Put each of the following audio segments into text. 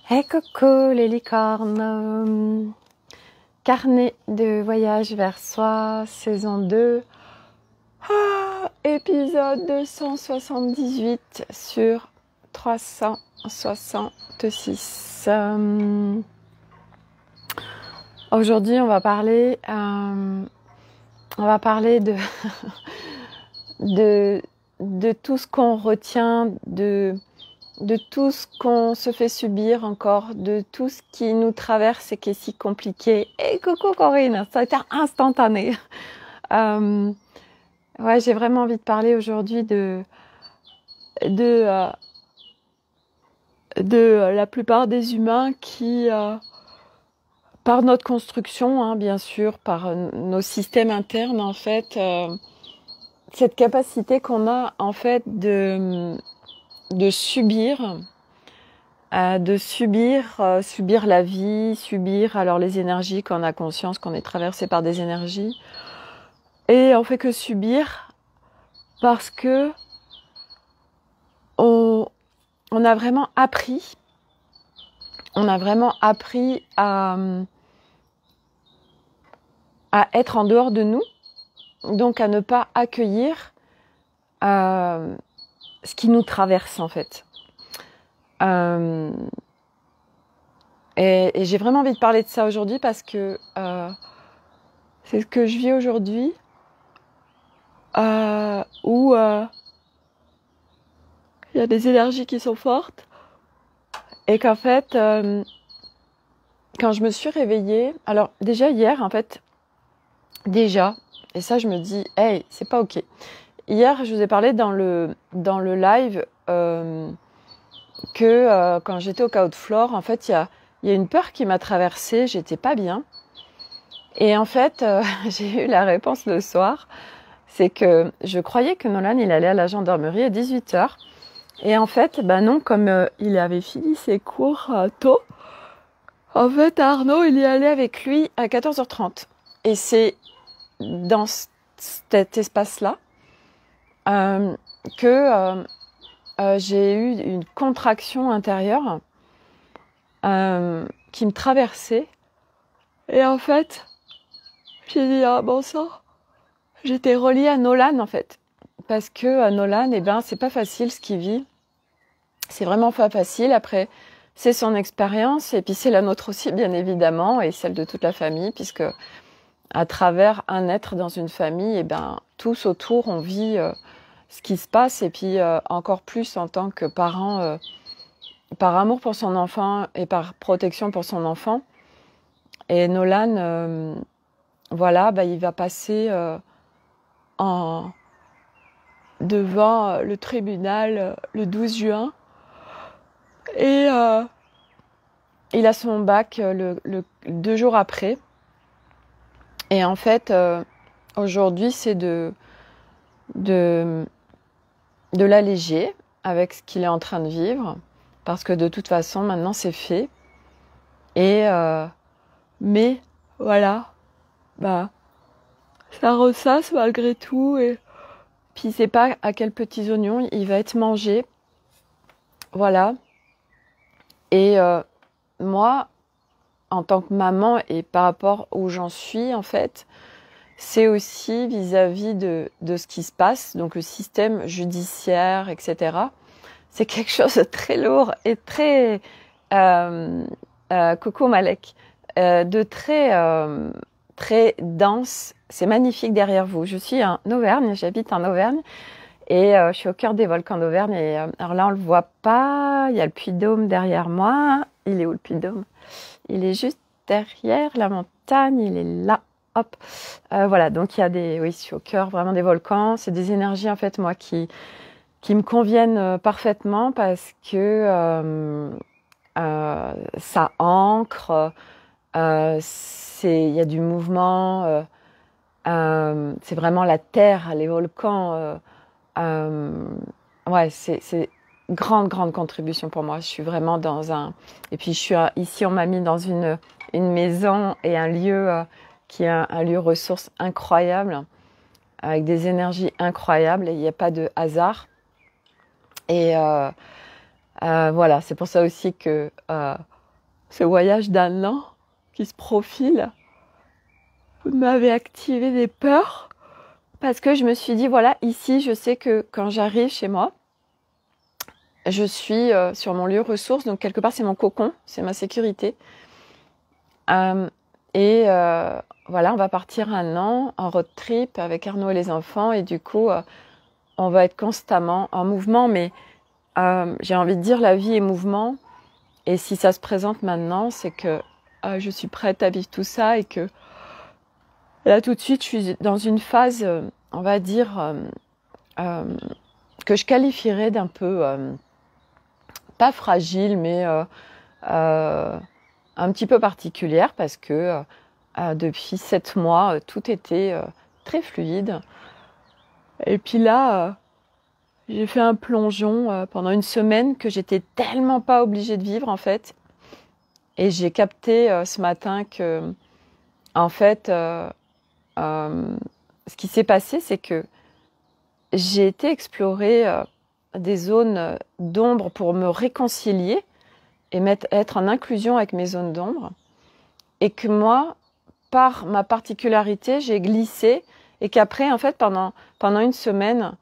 Hey coucou les licornes, carnet de voyage vers soi, saison 2, épisode 278 sur 366. Aujourd'hui on va parler de, de tout ce qu'on retient, de tout ce qu'on se fait subir encore, de tout ce qui nous traverse et qui est si compliqué. Et coucou Corinne, ça a été instantané. Ouais, j'ai vraiment envie de parler aujourd'hui de la plupart des humains qui, par notre construction, hein, bien sûr, par nos systèmes internes, en fait, cette capacité qu'on a, en fait, de subir, subir la vie, subir alors les énergies quand on a conscience qu'on est traversé par des énergies. Et on fait que subir parce que on a vraiment appris, à être en dehors de nous, donc à ne pas accueillir ce qui nous traverse en fait. Et j'ai vraiment envie de parler de ça aujourd'hui parce que c'est ce que je vis aujourd'hui, où il y a des énergies qui sont fortes et qu'en fait, quand je me suis réveillée, alors déjà hier en fait, et ça je me dis, hey, c'est pas ok. Hier, je vous ai parlé dans le live que quand j'étais au Chaos de Flore, en fait, il y a une peur qui m'a traversée, j'étais pas bien. Et en fait, j'ai eu la réponse le soir, c'est que je croyais que Nolan, il allait à la gendarmerie à 18h. Et en fait, ben non, comme il avait fini ses cours tôt, en fait, Arnaud, il y allait avec lui à 14h30. Et c'est dans cet espace-là que j'ai eu une contraction intérieure qui me traversait. Et en fait, j'ai dit, ah bon sang, j'étais reliée à Nolan en fait. Parce que Nolan, eh ben, c'est pas facile ce qu'il vit. C'est vraiment pas facile. Après, c'est son expérience et puis c'est la nôtre aussi, bien évidemment, et celle de toute la famille, puisque à travers un être dans une famille, eh ben, tous autour, on vit ce qui se passe et puis encore plus en tant que parent, par amour pour son enfant et par protection pour son enfant. Et Nolan, voilà, bah, il va passer devant le tribunal le 12 juin. Et il a son bac le 2 jours après. Et en fait, aujourd'hui, c'est de l'alléger avec ce qu'il est en train de vivre. Parce que de toute façon, maintenant, c'est fait. Et mais, voilà, bah, ça ressasse malgré tout. Et puis, c'est pas à quels petits oignons il va être mangé. Voilà. Et moi, en tant que maman et par rapport où j'en suis, en fait, c'est aussi vis-à-vis de ce qui se passe, donc le système judiciaire, etc. C'est quelque chose de très lourd et très... coucou Malek, de très dense. C'est magnifique derrière vous. Je suis en Auvergne, j'habite en Auvergne. Et je suis au cœur des volcans d'Auvergne. Et alors là, on le voit pas. Il y a le Puy-de-Dôme derrière moi. Il est où le Puy-de-Dôme? Il est juste derrière la montagne. Il est là. Hop. Voilà. Donc il y a des. Oui, je suis au cœur vraiment des volcans. C'est des énergies en fait moi qui me conviennent parfaitement parce que ça ancre. Il y a du mouvement. C'est vraiment la terre, les volcans. Ouais, c'est grande contribution pour moi. Je suis vraiment dans un... Et puis ici, on m'a mis dans une maison et un lieu qui est un lieu ressource incroyable, avec des énergies incroyables, et il n'y a pas de hasard. Et voilà, c'est pour ça aussi que ce voyage d'un an qui se profile m'avait activé des peurs parce que je me suis dit, voilà, ici, je sais que quand j'arrive chez moi, je suis sur mon lieu ressource, donc quelque part, c'est mon cocon, c'est ma sécurité. Voilà, on va partir un an en road trip avec Arnaud et les enfants, et du coup, on va être constamment en mouvement, mais j'ai envie de dire, la vie est mouvement, et si ça se présente maintenant, c'est que je suis prête à vivre tout ça, et que là, tout de suite, je suis dans une phase, on va dire, que je qualifierais d'un peu, pas fragile, mais un petit peu particulière, parce que depuis 7 mois, tout était très fluide. Et puis là, j'ai fait un plongeon pendant une semaine que j'étais tellement pas obligée de vivre, en fait. Et j'ai capté ce matin que, en fait, ce qui s'est passé, c'est que j'ai été explorer des zones d'ombre pour me réconcilier et être en inclusion avec mes zones d'ombre. Et que moi, par ma particularité, j'ai glissé et qu'après, en fait, pendant une semaine,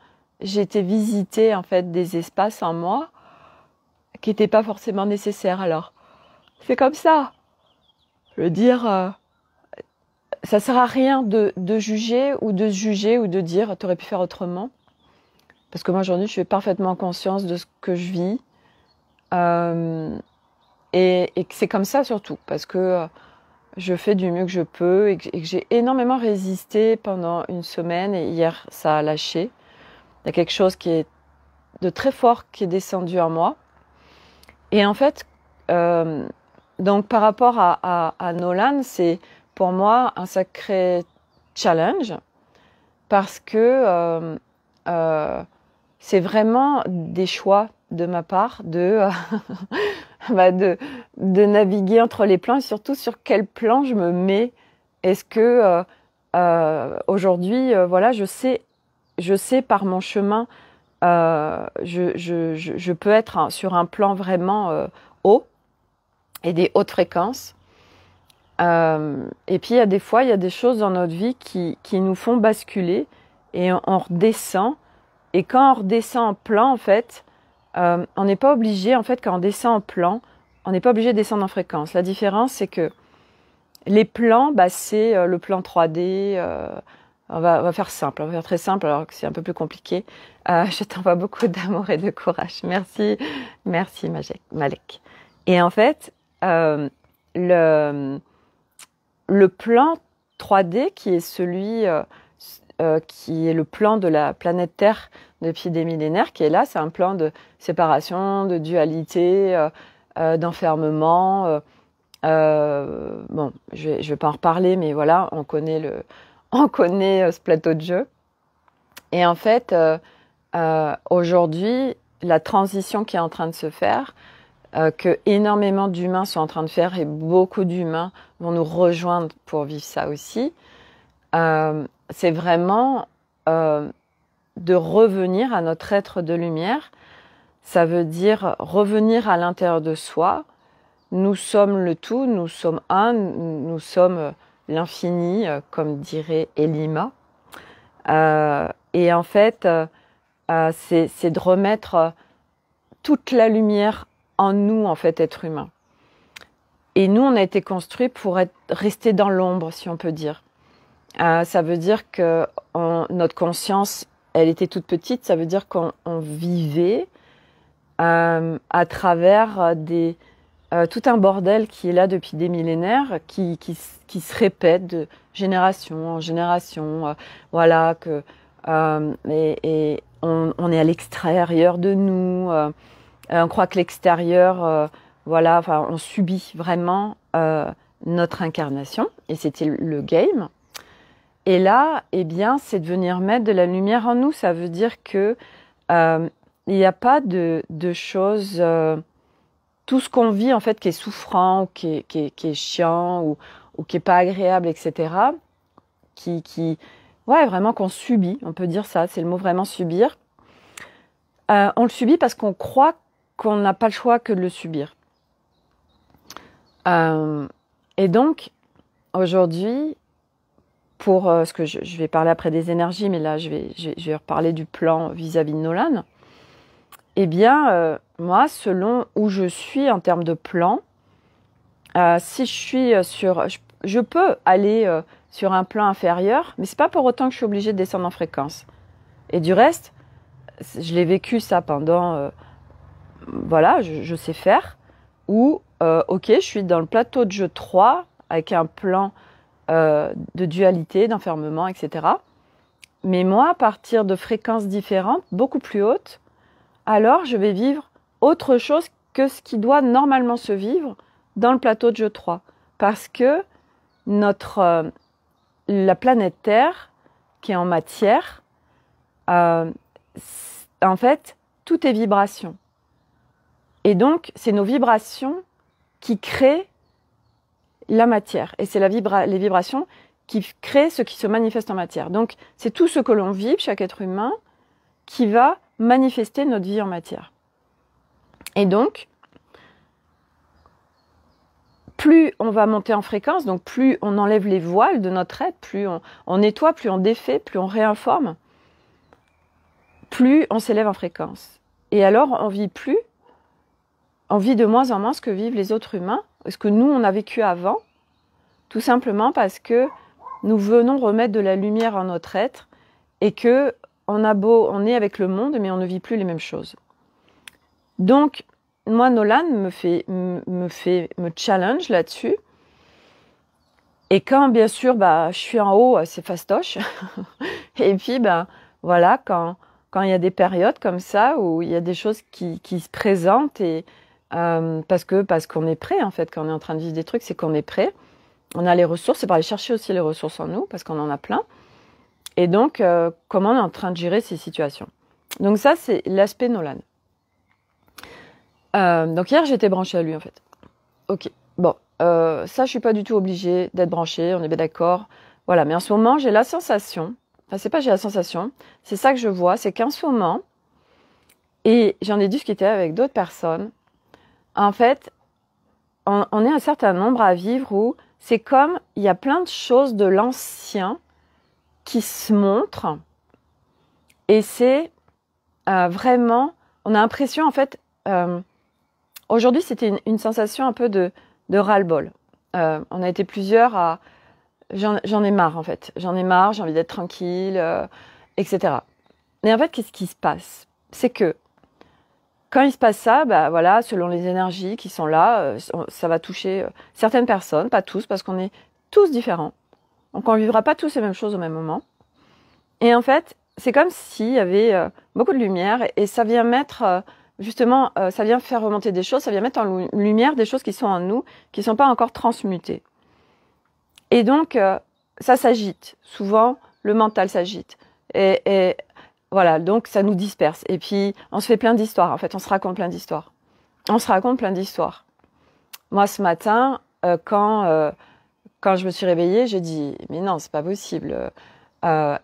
j'ai été visiter en fait des espaces en moi qui n'étaient pas forcément nécessaires. Alors, c'est comme ça. Je veux dire, ça sert à rien de juger ou de dire t'aurais pu faire autrement. Parce que moi aujourd'hui, je fais parfaitement conscience de ce que je vis. Et que c'est comme ça surtout. Parce que je fais du mieux que je peux et que j'ai énormément résisté pendant une semaine. Et hier, ça a lâché. Il y a quelque chose qui est de très fort qui est descendu en moi. Et en fait, donc par rapport à Nolan, c'est pour moi un sacré challenge parce que c'est vraiment des choix de ma part de naviguer entre les plans et surtout sur quel plan je me mets. Est-ce que aujourd'hui, voilà, je sais par mon chemin, je peux être sur un plan vraiment haut et des hautes fréquences. Et puis, il y a des fois, il y a des choses dans notre vie qui nous font basculer et on redescend. Et quand on redescend en plan, en fait, on n'est pas obligé, en fait, quand on descend en plan, on n'est pas obligé de descendre en fréquence. La différence, c'est que les plans, c'est le plan 3D. On va faire simple, on va faire très simple alors que c'est un peu plus compliqué. Je t'envoie beaucoup d'amour et de courage. Merci Malek. Et en fait, le plan 3D qui est celui qui est le plan de la planète Terre depuis des millénaires, qui est là, c'est un plan de séparation, de dualité, d'enfermement. Bon, je vais pas en reparler, mais voilà, on connaît ce plateau de jeu. Et en fait, aujourd'hui, la transition qui est en train de se faire, que énormément d'humains sont en train de faire, et beaucoup d'humains vont nous rejoindre pour vivre ça aussi, c'est vraiment de revenir à notre être de lumière. Ça veut dire revenir à l'intérieur de soi. Nous sommes le tout, nous sommes un, nous sommes l'infini, comme dirait Elima. Et en fait, c'est de remettre toute la lumière en nous, en fait, être humain. Et nous, on a été construits pour rester dans l'ombre, si on peut dire. Ça veut dire que notre conscience, elle était toute petite. Ça veut dire qu'on vivait à travers tout un bordel qui est là depuis des millénaires, qui se répète de génération en génération. Voilà, que on est à l'extérieur de nous. On croit que l'extérieur, voilà, enfin, on subit vraiment notre incarnation. Et c'était le game. Et là, eh bien, c'est de venir mettre de la lumière en nous. Ça veut dire que il n'y a pas de choses. Tout ce qu'on vit, en fait, qui est souffrant, ou qui est chiant, ou qui est pas agréable, etc. Ouais, vraiment qu'on subit. On peut dire ça. C'est le mot vraiment subir. On le subit parce qu'on croit qu'on n'a pas le choix que de le subir. Et donc, aujourd'hui, pour ce que je vais parler après des énergies, mais là, je vais reparler du plan vis-à-vis de Nolan. Eh bien, moi, selon où je suis en termes de plan, si je suis je peux aller sur un plan inférieur, mais c'est pas pour autant que je suis obligée de descendre en fréquence. Et du reste, je l'ai vécu ça pendant, voilà, je sais faire, où, ok, je suis dans le plateau de jeu 3, avec un plan de dualité, d'enfermement, etc. Mais moi, à partir de fréquences différentes, beaucoup plus hautes, alors je vais vivre autre chose que ce qui doit normalement se vivre dans le plateau de jeu 3. Parce que la planète Terre, qui est en matière, en fait, tout est vibration. Et donc, c'est nos vibrations qui créent la matière. Et c'est les vibrations qui créent ce qui se manifeste en matière. Donc, c'est tout ce que l'on vibre, chaque être humain, qui va manifester notre vie en matière. Et donc, plus on va monter en fréquence, donc plus on enlève les voiles de notre être, plus on nettoie, plus on défait, plus on réinforme, plus on s'élève en fréquence. Et alors, on vit de moins en moins ce que vivent les autres humains, ce que nous, on a vécu avant, tout simplement parce que nous venons remettre de la lumière en notre être et que on est avec le monde, mais on ne vit plus les mêmes choses. Donc, moi, Nolan me challenge là-dessus. Et quand, bien sûr, je suis en haut, c'est fastoche. Et puis, voilà, quand il y a des périodes comme ça, où il y a des choses qui se présentent, et parce qu'on est prêt, en fait, quand on est en train de vivre des trucs, c'est qu'on est prêt. On a les ressources, c'est pour aller chercher aussi les ressources en nous, parce qu'on en a plein. Et donc, comment on est en train de gérer ces situations. Donc ça, c'est l'aspect Nolan. Donc hier, j'étais branchée à lui, en fait. Ok, bon, ça, je suis pas du tout obligée d'être branchée, on est bien d'accord. Voilà, mais en ce moment, j'ai la sensation, enfin, c'est pas j'ai la sensation, c'est ça que je vois, c'est qu'en ce moment, et j'en ai discuté avec d'autres personnes, en fait, on est un certain nombre à vivre où c'est comme, il y a plein de choses de l'ancien qui se montrent, et c'est vraiment, on a l'impression, en fait, aujourd'hui, c'était une sensation un peu de ras-le-bol. On a été plusieurs à... J'en ai marre, en fait. J'en ai marre, j'ai envie d'être tranquille, etc. Mais en fait, qu'est-ce qui se passe? C'est que quand il se passe ça, voilà, selon les énergies qui sont là, ça va toucher certaines personnes, pas tous, parce qu'on est tous différents. Donc, on ne vivra pas tous les mêmes choses au même moment. Et en fait, c'est comme s'il y avait beaucoup de lumière et ça vient mettre... Justement, ça vient faire remonter des choses, ça vient mettre en lumière des choses qui sont en nous, qui ne sont pas encore transmutées. Et donc, ça s'agite. Souvent, le mental s'agite. Et voilà, donc ça nous disperse. Et puis, on se fait plein d'histoires. En fait, on se raconte plein d'histoires. On se raconte plein d'histoires. Moi, ce matin, quand je me suis réveillée, j'ai dit « Mais non, c'est pas possible ».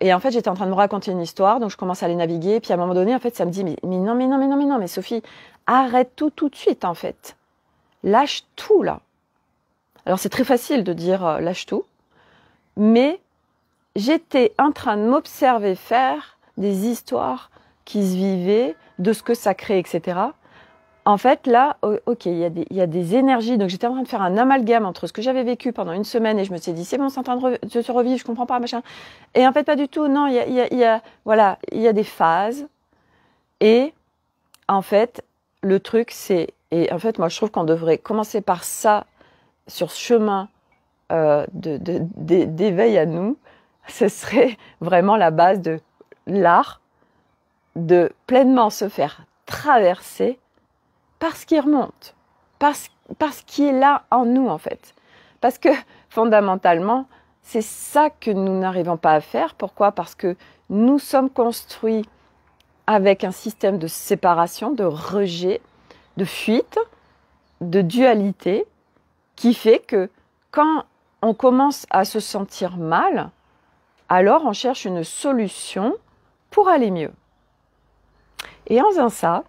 Et en fait, j'étais en train de me raconter une histoire, donc je commence à aller naviguer. Puis à un moment donné, en fait, ça me dit mais non, mais Sophie, arrête tout de suite, en fait. Lâche tout, là. Alors, c'est très facile de dire lâche tout, mais j'étais en train de m'observer faire des histoires qui se vivaient, de ce que ça crée, etc. En fait, là, ok, il y a des énergies. Donc, j'étais en train de faire un amalgame entre ce que j'avais vécu pendant une semaine et je me suis dit, c'est bon, c'est en train de se revivre, je comprends pas, machin. Et en fait, pas du tout. Non, il y a des phases. Et en fait, le truc, et en fait, moi, je trouve qu'on devrait commencer par ça sur ce chemin d'éveil à nous. Ce serait vraiment la base de l'art de pleinement se faire traverser par ce qui remonte, par ce qui est là en nous, en fait. Parce que, fondamentalement, c'est ça que nous n'arrivons pas à faire. Pourquoi? Parce que nous sommes construits avec un système de séparation, de rejet, de fuite, de dualité, qui fait que quand on commence à se sentir mal, alors on cherche une solution pour aller mieux. Et en faisant ça,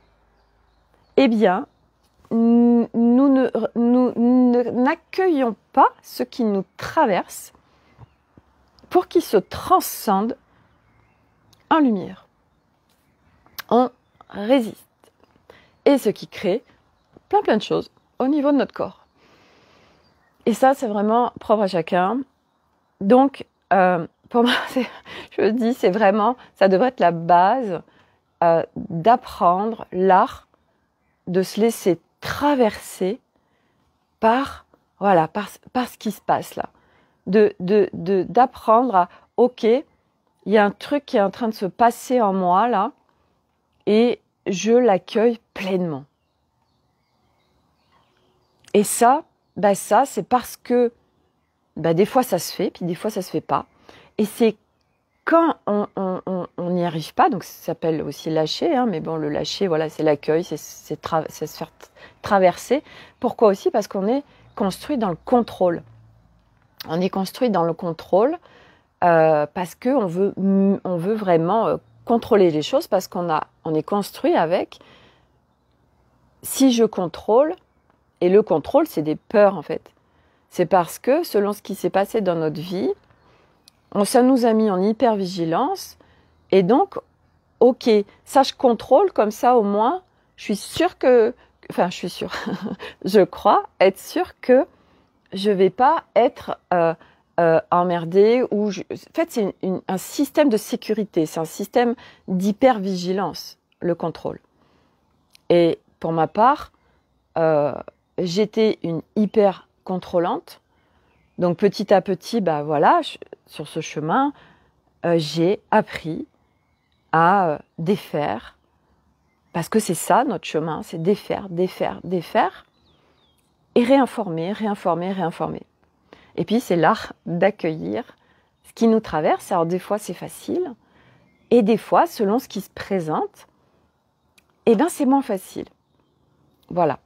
eh bien, nous ne n'accueillons pas ce qui nous traverse pour qu'il se transcende en lumière. On résiste. Et ce qui crée plein de choses au niveau de notre corps. Et ça, c'est vraiment propre à chacun. Donc, pour moi, je dis, c'est vraiment, ça devrait être la base d'apprendre l'art de se laisser traverser par ce qui se passe là. D'apprendre à, ok, il y a un truc qui est en train de se passer en moi là, et je l'accueille pleinement. Et ça, c'est parce que des fois ça se fait, puis des fois ça se fait pas. Et c'est quand on n'y arrive pas, donc ça s'appelle aussi lâcher, hein, mais bon, le lâcher, voilà, c'est l'accueil, c'est se faire traverser. Pourquoi aussi? Parce qu'on est construit dans le contrôle. On est construit dans le contrôle parce qu'on veut vraiment contrôler les choses, parce qu'on est construit avec si je contrôle, et le contrôle, c'est des peurs en fait. C'est parce que selon ce qui s'est passé dans notre vie, ça nous a mis en hypervigilance, et donc, ok, ça je contrôle, comme ça au moins, je suis sûre je crois être sûre que je vais pas être emmerdée, en fait, c'est un système de sécurité, c'est un système d'hypervigilance, le contrôle. Et pour ma part, j'étais une hyper contrôlante. Donc petit à petit, sur ce chemin, j'ai appris à défaire, parce que c'est ça notre chemin, c'est défaire, et réinformer. Et puis c'est l'art d'accueillir ce qui nous traverse. Alors des fois c'est facile, et des fois, selon ce qui se présente, c'est moins facile. Voilà.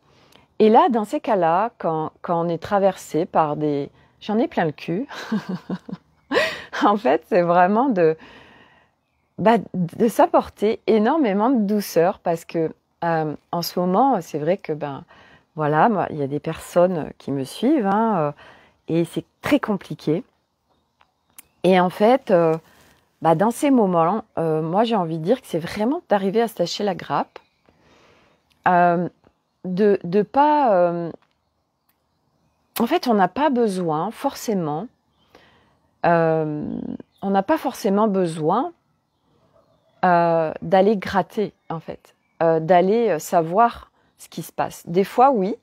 Et là, dans ces cas-là, quand on est traversé par des... J'en ai plein le cul. En fait, c'est vraiment de s'apporter énormément de douceur, parce que en ce moment, c'est vrai que moi, il y a des personnes qui me suivent, hein, et c'est très compliqué. Et en fait, dans ces moments, moi, j'ai envie de dire que c'est vraiment d'arriver à se lâcher la grappe, de pas... en fait, on n'a pas besoin forcément... on n'a pas forcément besoin d'aller gratter, en fait, d'aller savoir ce qui se passe. Des fois, oui,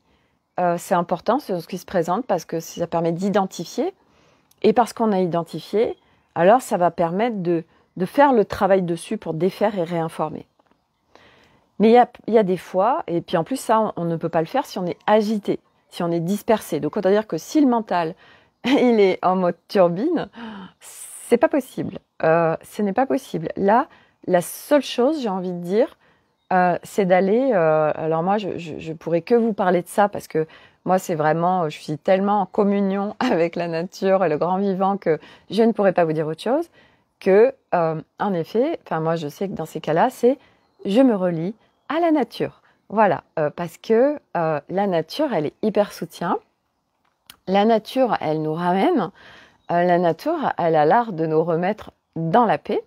c'est important ce qui se présente, parce que ça permet d'identifier, et parce qu'on a identifié, alors ça va permettre de faire le travail dessus pour défaire et réinformer. Mais il y a des fois, et puis en plus ça, on ne peut pas le faire si on est agité, si on est dispersé. Donc autant dire que si le mental, il est en mode turbine, c'est pas possible. Ce n'est pas possible. Là, la seule chose, j'ai envie de dire, c'est d'aller... alors moi, je pourrais que vous parler de ça, parce que moi, c'est vraiment... Je suis tellement en communion avec la nature et le grand vivant que je ne pourrais pas vous dire autre chose que, en effet, moi, je sais que dans ces cas-là, c'est je me relie à la nature. Voilà, parce que la nature, elle est hyper soutien. La nature, elle nous ramène. La nature, elle a l'art de nous remettre dans la paix.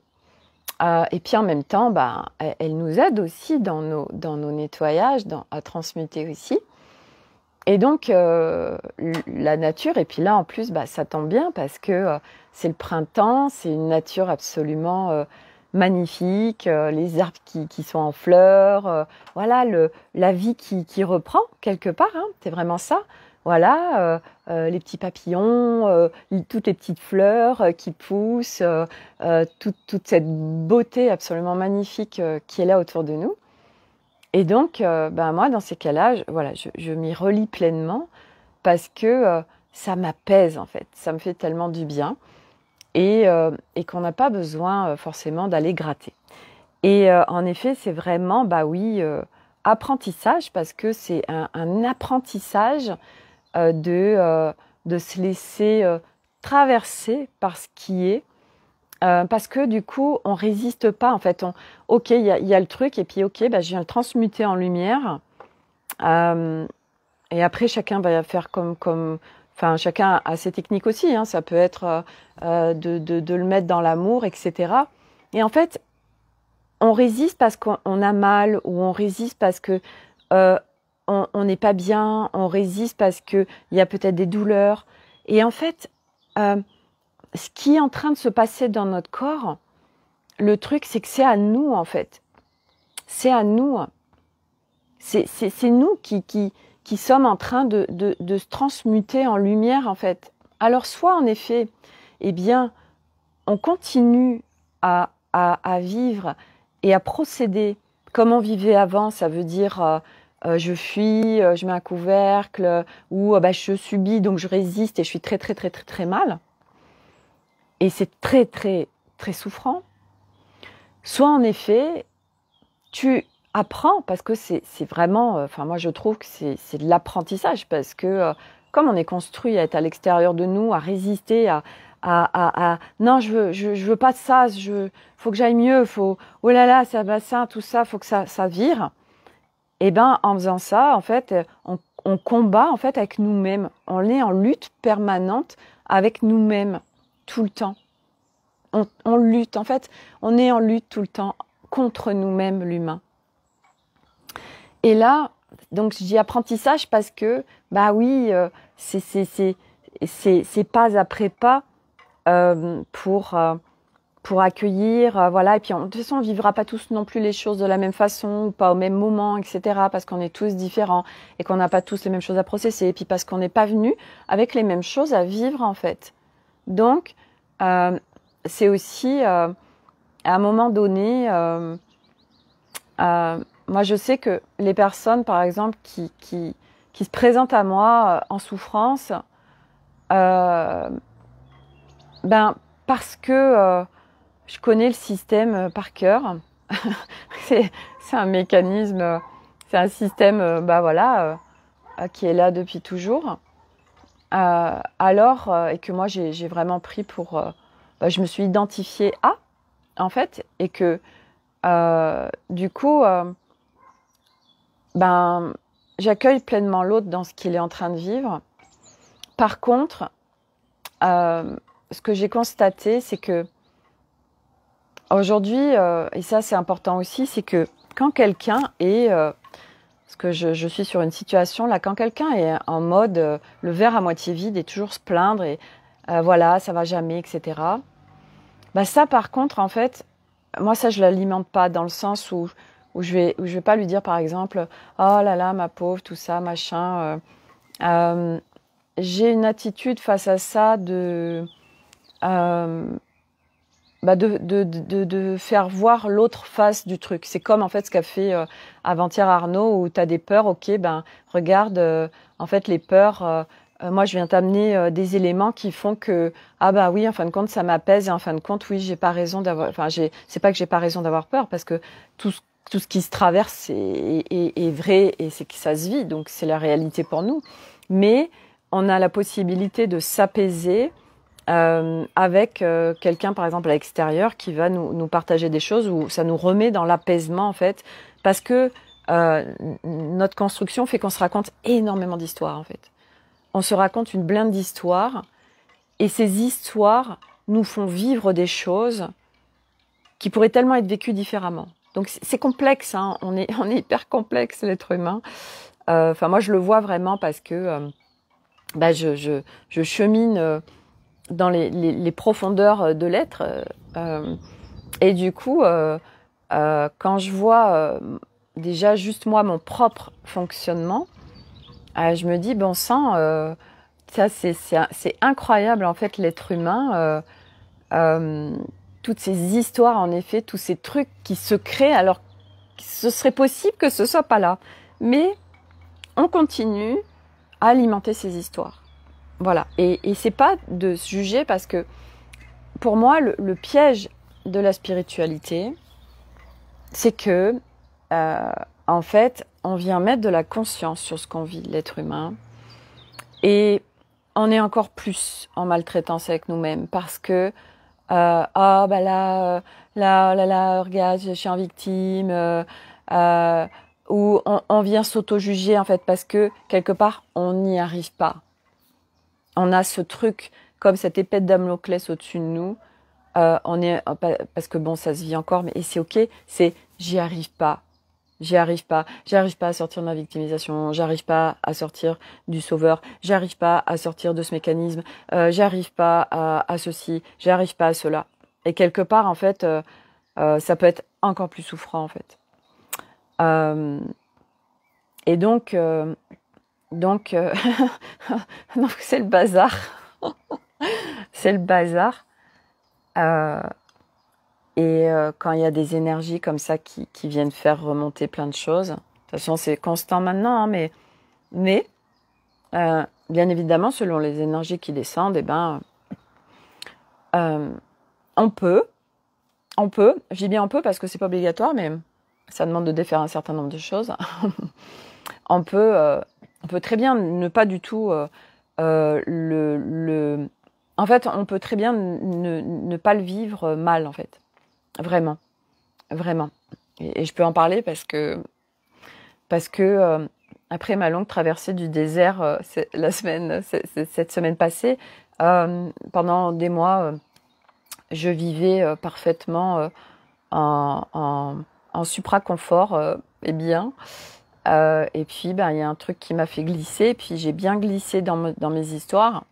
Et puis en même temps, elle nous aide aussi dans nos nettoyages, à transmuter aussi. Et donc, la nature, et puis là en plus, ça tombe bien, parce que c'est le printemps, c'est une nature absolument magnifique, les arbres qui sont en fleurs, voilà, la vie qui reprend quelque part, hein, c'est vraiment ça. Voilà, les petits papillons, toutes les petites fleurs qui poussent, toute cette beauté absolument magnifique qui est là autour de nous. Et donc, moi, dans ces cas-là, je m'y relie pleinement, parce que ça m'apaise, en fait. Ça me fait tellement du bien, et qu'on n'a pas besoin forcément d'aller gratter. Et en effet, c'est vraiment, apprentissage, parce que c'est un apprentissage de se laisser traverser par ce qui est, parce que du coup, on résiste pas, en fait. Il y a le truc, et puis je viens le transmuter en lumière. Et après, chacun va faire enfin, chacun a ses techniques aussi. Hein. Ça peut être de le mettre dans l'amour, etc. Et en fait, on résiste parce qu'on a mal, ou on résiste parce que on n'est pas bien, on résiste parce qu'il y a peut-être des douleurs. Et en fait, ce qui est en train de se passer dans notre corps, le truc, c'est que c'est à nous, en fait. C'est à nous. C'est nous qui sommes en train de se transmuter en lumière, en fait. Alors, soit, en effet, eh bien, on continue à vivre et à procéder comme on vivait avant, ça veut dire je fuis, je mets un couvercle, ou bah, je subis, donc je résiste et je suis très, très, très, très, très mal. Et c'est très, très, très souffrant. Soit, en effet, tu apprends, parce que c'est vraiment, enfin moi je trouve que c'est de l'apprentissage, parce que comme on est construit à être à l'extérieur de nous, à résister, non, je veux pas de ça, faut que j'aille mieux, oh là là, ça, tout ça, faut que ça vire. Et ben en faisant ça, en fait, on combat en fait avec nous-mêmes. On est en lutte permanente avec nous-mêmes tout le temps. On lutte, en fait, on est en lutte tout le temps contre nous-mêmes, l'humain. Et là, donc je dis apprentissage parce que, bah oui, c'est pas après pas pour accueillir, voilà. Et puis de toute façon, on vivra pas tous non plus les choses de la même façon, ou pas au même moment, etc. Parce qu'on est tous différents et qu'on n'a pas tous les mêmes choses à processer. Et puis parce qu'on n'est pas venu avec les mêmes choses à vivre, en fait. Donc, c'est aussi, à un moment donné, moi, je sais que les personnes, par exemple, qui se présentent à moi en souffrance, ben, parce que je connais le système par cœur. c'est un mécanisme, c'est un système, bah voilà, qui est là depuis toujours. Alors, et que moi, j'ai vraiment pris pour... bah, je me suis identifiée à, en fait, et que, du coup... ben, j'accueille pleinement l'autre dans ce qu'il est en train de vivre. Par contre, ce que j'ai constaté, c'est que aujourd'hui, et ça c'est important aussi, c'est que quand quelqu'un est, parce que je suis sur une situation là, quand quelqu'un est en mode le verre à moitié vide et toujours se plaindre et voilà, ça va jamais, etc. Bah ça, par contre, en fait, moi ça je l'alimente pas dans le sens où je vais pas lui dire par exemple oh là là ma pauvre tout ça machin. J'ai une attitude face à ça bah de faire voir l'autre face du truc. C'est comme en fait ce qu'a fait avant-hier Arnaud, où tu as des peurs, ok, ben regarde, en fait les peurs, moi je viens t'amener des éléments qui font que, ah bah oui, en fin de compte ça m'apaise, et en fin de compte oui, j'ai pas raison d'avoir, enfin c'est pas que j'ai pas raison d'avoir peur, parce que tout ce qui se traverse est vrai, et c'est que ça se vit, donc c'est la réalité pour nous. Mais on a la possibilité de s'apaiser avec quelqu'un, par exemple, à l'extérieur, qui va nous partager des choses où ça nous remet dans l'apaisement, en fait, parce que notre construction fait qu'on se raconte énormément d'histoires, en fait. On se raconte une blinde d'histoires, et ces histoires nous font vivre des choses qui pourraient tellement être vécues différemment. Donc c'est complexe, hein. On est hyper complexe, l'être humain. Enfin, moi, je le vois vraiment parce que bah, je chemine dans les profondeurs de l'être. Et du coup, quand je vois déjà juste moi, mon propre fonctionnement, je me dis, bon sang, ça c'est incroyable en fait l'être humain. Toutes ces histoires, en effet, tous ces trucs qui se créent alors que ce serait possible que ce soit pas là. Mais on continue à alimenter ces histoires. Voilà. Et c'est pas de se juger, parce que pour moi, le piège de la spiritualité, c'est que, en fait, on vient mettre de la conscience sur ce qu'on vit, l'être humain, et on est encore plus en maltraitance avec nous-mêmes, parce que ah bah là, regarde, je suis en victime, où on vient s'auto-juger en fait parce que quelque part on n'y arrive pas. On a ce truc comme cette épée de Damoclès au-dessus de nous. On est parce que bon, ça se vit encore, mais et c'est ok. C'est j'y arrive pas, j'arrive pas à sortir de ma victimisation, j'arrive pas à sortir du sauveur, j'arrive pas à sortir de ce mécanisme, j'arrive pas à ceci, j'arrive pas à cela. Et quelque part en fait, ça peut être encore plus souffrant en fait. Et donc, donc c'est le bazar. C'est le bazar. Quand il y a des énergies comme ça qui viennent faire remonter plein de choses, de toute façon c'est constant maintenant, hein, mais bien évidemment selon les énergies qui descendent, eh ben, on peut, je dis bien on peut parce que c'est pas obligatoire, mais ça demande de défaire un certain nombre de choses. on peut très bien ne pas du tout en fait, on peut très bien ne pas le vivre mal, en fait. Vraiment. Vraiment. Et je peux en parler parce que après ma longue traversée du désert cette semaine passée, pendant des mois, je vivais parfaitement en supra-confort et bien. Et puis, ben, il y a un truc qui m'a fait glisser, et puis j'ai bien glissé dans mes histoires.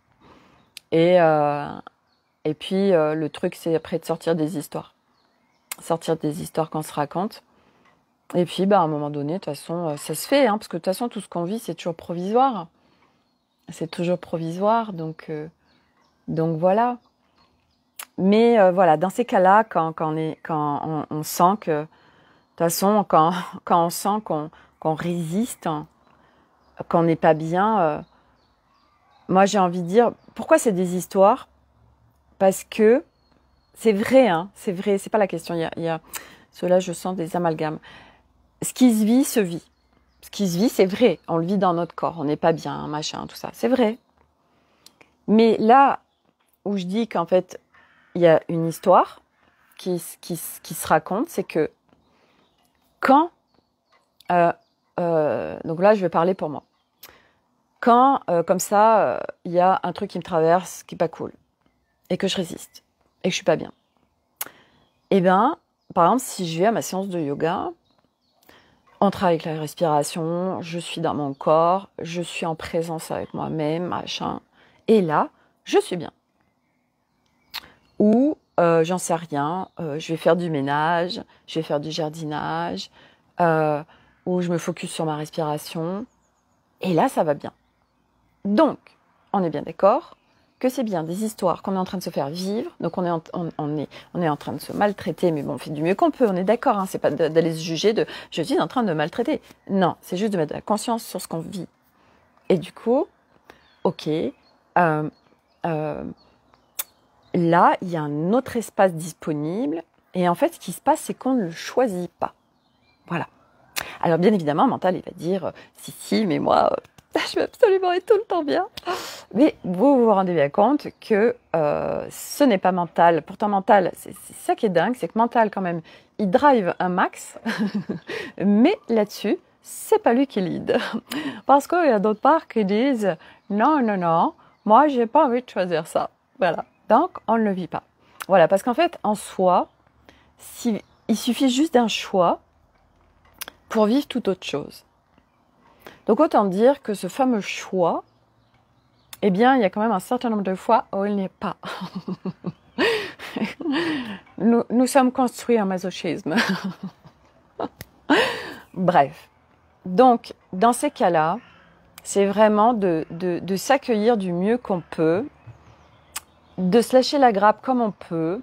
Et puis, le truc, c'est après de sortir des histoires. Sortir des histoires qu'on se raconte. Et puis, bah, à un moment donné, de toute façon, ça se fait, hein, parce que de toute façon, tout ce qu'on vit, c'est toujours provisoire. C'est toujours provisoire, donc voilà. Mais voilà, dans ces cas-là, quand on sent que, de toute façon, quand on sent qu'on résiste, qu'on n'est pas bien, moi j'ai envie de dire, pourquoi c'est des histoires? Parce que c'est vrai, hein, c'est vrai, c'est pas la question. Il y a cela, je sens des amalgames. Ce qui se vit, se vit. Ce qui se vit, c'est vrai. On le vit dans notre corps. On n'est pas bien, machin, tout ça. C'est vrai. Mais là où je dis qu'en fait, il y a une histoire qui se raconte, c'est que quand... donc là, je vais parler pour moi. Quand, comme ça, il y a un truc qui me traverse qui n'est pas cool, et que je résiste, et que je suis pas bien. Eh bien, par exemple, si je vais à ma séance de yoga, on travaille avec la respiration, je suis dans mon corps, je suis en présence avec moi-même, machin. Et là, je suis bien. Ou, j'en sais rien, je vais faire du ménage, je vais faire du jardinage, ou je me focus sur ma respiration. Et là, ça va bien. Donc, on est bien d'accord que c'est bien des histoires qu'on est en train de se faire vivre. Donc, on est en train de se maltraiter, mais bon, on fait du mieux qu'on peut, on est d'accord. Hein, c'est pas d'aller se juger de « je suis en train de me maltraiter ». Non, c'est juste de mettre de la conscience sur ce qu'on vit. Et du coup, ok, là, il y a un autre espace disponible. Et en fait, ce qui se passe, c'est qu'on ne le choisit pas. Voilà. Alors, bien évidemment, le mental, il va dire « si, mais moi... je vais absolument être tout le temps bien ». Mais vous vous rendez bien compte que ce n'est pas mental. Pourtant, mental, c'est ça qui est dingue, c'est que mental, quand même, il drive un max. Mais là-dessus, c'est pas lui qui lead. Parce qu'il y a d'autres parts qui disent « non, non, non, moi, j'ai pas envie de choisir ça ». Voilà. Donc, on ne le vit pas. Voilà, parce qu'en fait, en soi, il suffit juste d'un choix pour vivre toute autre chose. Donc, autant dire que ce fameux choix, eh bien, il y a quand même un certain nombre de fois où il n'y est pas. Nous sommes construits en masochisme. Bref. Donc, dans ces cas-là, c'est vraiment de s'accueillir du mieux qu'on peut, de se lâcher la grappe comme on peut.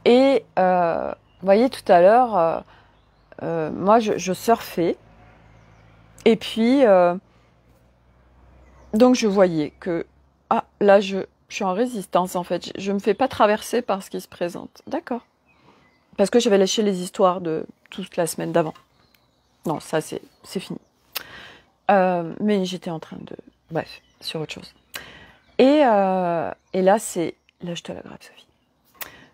Et, vous voyez, tout à l'heure, moi, je surfais. Et puis... donc je voyais que, là je suis en résistance en fait, je me fais pas traverser par ce qui se présente. D'accord. Parce que j'avais lâché les histoires de toute la semaine d'avant. Non, ça c'est fini. Mais j'étais en train de... Bref, sur autre chose. Et là c'est... Lâche-toi la grappe, Sophie.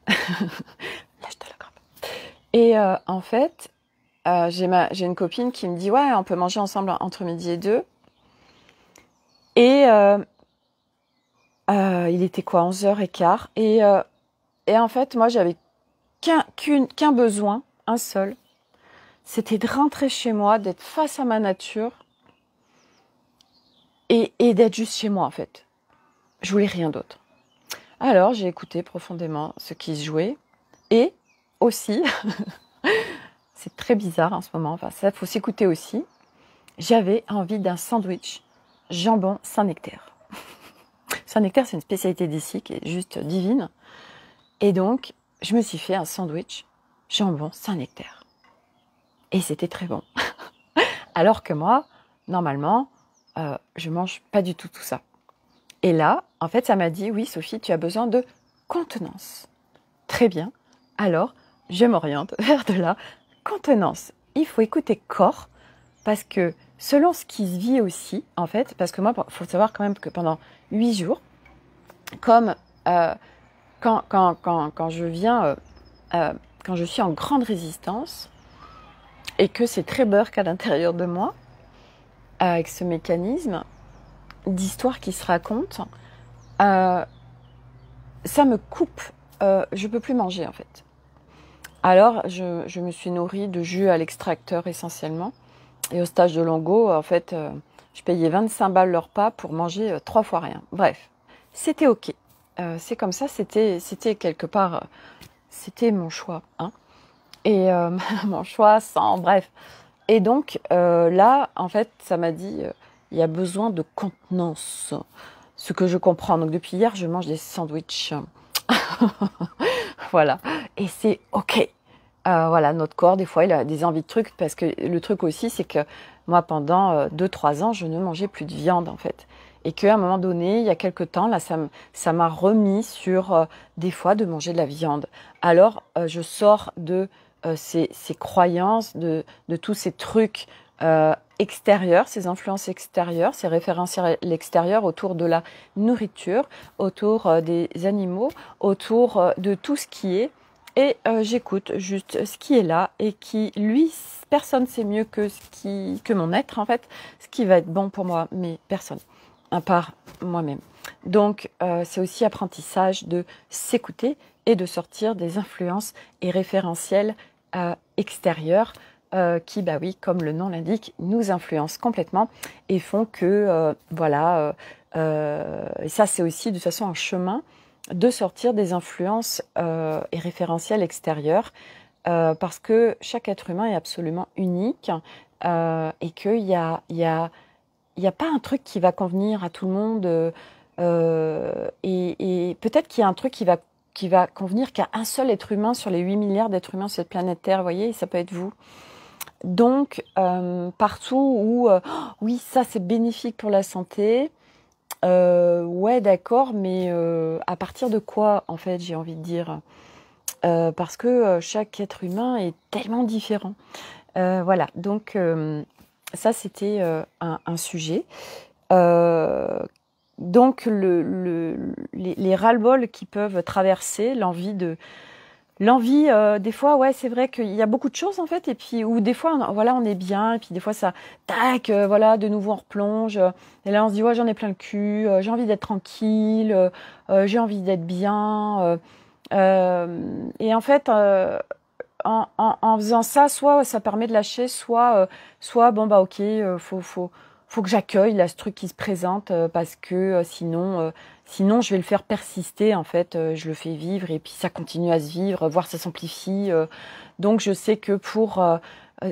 Lâche-toi la grappe. Et en fait, j'ai une copine qui me dit, ouais, on peut manger ensemble entre midi et 2. Et il était quoi, 11h15. Et en fait, moi, j'avais qu'un besoin, un seul. C'était de rentrer chez moi, d'être face à ma nature et d'être juste chez moi, en fait. Je voulais rien d'autre. Alors, j'ai écouté profondément ce qui se jouait. Et aussi, c'est très bizarre en ce moment, enfin, ça, faut s'écouter aussi. J'avais envie d'un sandwich jambon Saint-Nectaire. Saint-Nectaire, c'est une spécialité d'ici qui est juste divine. Et donc, je me suis fait un sandwich jambon Saint-Nectaire. Et c'était très bon. Alors que moi, normalement, je mange pas du tout ça. Et là, en fait, ça m'a dit, oui, Sophie, tu as besoin de contenance. Très bien. Alors, je m'oriente vers de la contenance. Il faut écouter corps, parce que selon ce qui se vit aussi, en fait, parce que moi, il faut savoir quand même que pendant 8 jours, comme quand je viens, quand je suis en grande résistance, et que c'est très burk à l'intérieur de moi, avec ce mécanisme d'histoire qui se raconte, ça me coupe, je peux plus manger en fait. Alors je me suis nourrie de jus à l'extracteur essentiellement, et au stage de Longo, en fait, je payais 25 balles le repas pour manger 3 fois rien. Bref, c'était ok, c'est comme ça, c'était quelque part, c'était mon choix, hein. Et mon choix sans, bref. Et donc là, en fait, ça m'a dit, il y a besoin de contenance. Ce que je comprends. Donc depuis hier, je mange des sandwichs. Voilà. Et c'est ok. Voilà, notre corps, des fois, il a des envies de trucs. Parce que le truc aussi, c'est que moi, pendant 2-3 ans, je ne mangeais plus de viande, en fait. Et qu'à un moment donné, il y a quelques temps, là, ça m'a remis sur, des fois, de manger de la viande. Alors, je sors de ces croyances, de tous ces trucs extérieurs, ces influences extérieures, ces référentiels extérieurs autour de la nourriture, autour des animaux, autour de tout ce qui est. Et j'écoute juste ce qui est là et qui, lui, personne sait mieux que mon être, en fait, ce qui va être bon pour moi, mais personne, à part moi-même. Donc, c'est aussi apprentissage de s'écouter et de sortir des influences et référentiels extérieurs qui, bah oui, comme le nom l'indique, nous influencent complètement et font que, voilà, et ça c'est aussi de toute façon un chemin de sortir des influences et référentiels extérieurs parce que chaque être humain est absolument unique et qu'il y a pas un truc qui va convenir à tout le monde et peut-être qu'il y a un truc qui va convenir qu'à un seul être humain sur les 8 milliards d'êtres humains sur cette planète Terre, vous voyez, ça peut être vous. Donc, partout où, oui, ça c'est bénéfique pour la santé, ouais, d'accord, mais à partir de quoi, en fait, j'ai envie de dire parce que chaque être humain est tellement différent. Voilà, donc ça c'était un sujet. Donc les ras-le-bol qui peuvent traverser, l'envie des fois, ouais, c'est vrai qu'il y a beaucoup de choses en fait, et puis ou des fois, voilà, on est bien, et puis des fois ça, tac, voilà, de nouveau on replonge, et là on se dit ouais, j'en ai plein le cul, j'ai envie d'être tranquille, j'ai envie d'être bien, et en fait, en faisant ça, soit ça permet de lâcher, soit bon bah ok, faut que j'accueille là ce truc qui se présente parce que sinon je vais le faire persister en fait, je le fais vivre et puis ça continue à se vivre, voire ça s'amplifie. Donc je sais que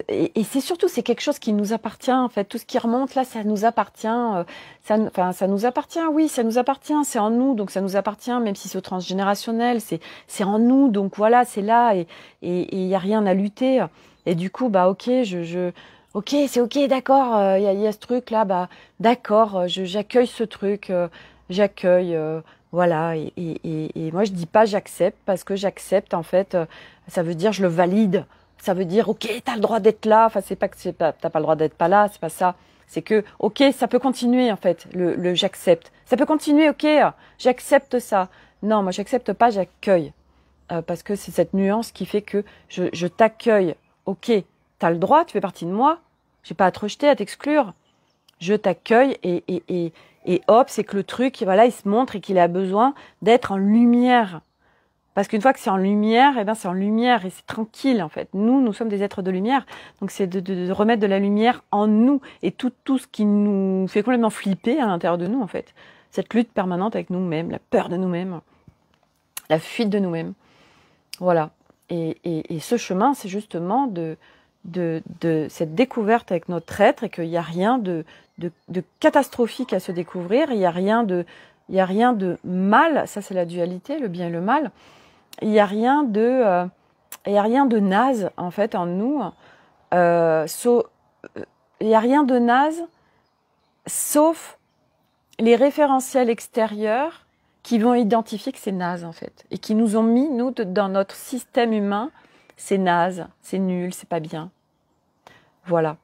et c'est surtout c'est quelque chose qui nous appartient en fait, tout ce qui remonte là ça nous appartient, ça nous appartient, oui ça nous appartient, c'est en nous donc ça nous appartient même si c'est transgénérationnel, c'est en nous donc voilà c'est là et il y a rien à lutter et du coup bah ok ok, c'est ok, d'accord, y a ce truc-là, bah d'accord, j'accueille ce truc, j'accueille, voilà, et moi je dis pas j'accepte, parce que j'accepte, en fait, ça veut dire je le valide, ça veut dire ok, t'as le droit d'être là, enfin c'est pas que t'as pas le droit d'être pas là, c'est pas ça, c'est que ok, ça peut continuer, en fait, le j'accepte, ça peut continuer, ok, j'accepte ça, non, moi j'accepte pas, j'accueille, parce que c'est cette nuance qui fait que je t'accueille, ok, as le droit, tu fais partie de moi. J'ai pas à te rejeter, à t'exclure. Je t'accueille et hop, c'est que le truc, voilà, il se montre et qu'il a besoin d'être en lumière. Parce qu'une fois que c'est en lumière, eh ben c'est en lumière et c'est tranquille en fait. Nous sommes des êtres de lumière, donc c'est de remettre de la lumière en nous et tout ce qui nous fait complètement flipper à l'intérieur de nous en fait. Cette lutte permanente avec nous-mêmes, la peur de nous-mêmes, la fuite de nous-mêmes. Voilà. Et ce chemin, c'est justement de cette découverte avec notre être et qu'il n'y a rien de catastrophique à se découvrir, il n'y a rien de mal, ça c'est la dualité, le bien et le mal. Il n'y a rien de naze en fait en nous. Il n'y a rien de naze sauf les référentiels extérieurs qui vont identifier que c'est naze en fait et qui nous ont mis nous dans notre système humain, c'est naze, c'est nul, c'est pas bien. Voilà.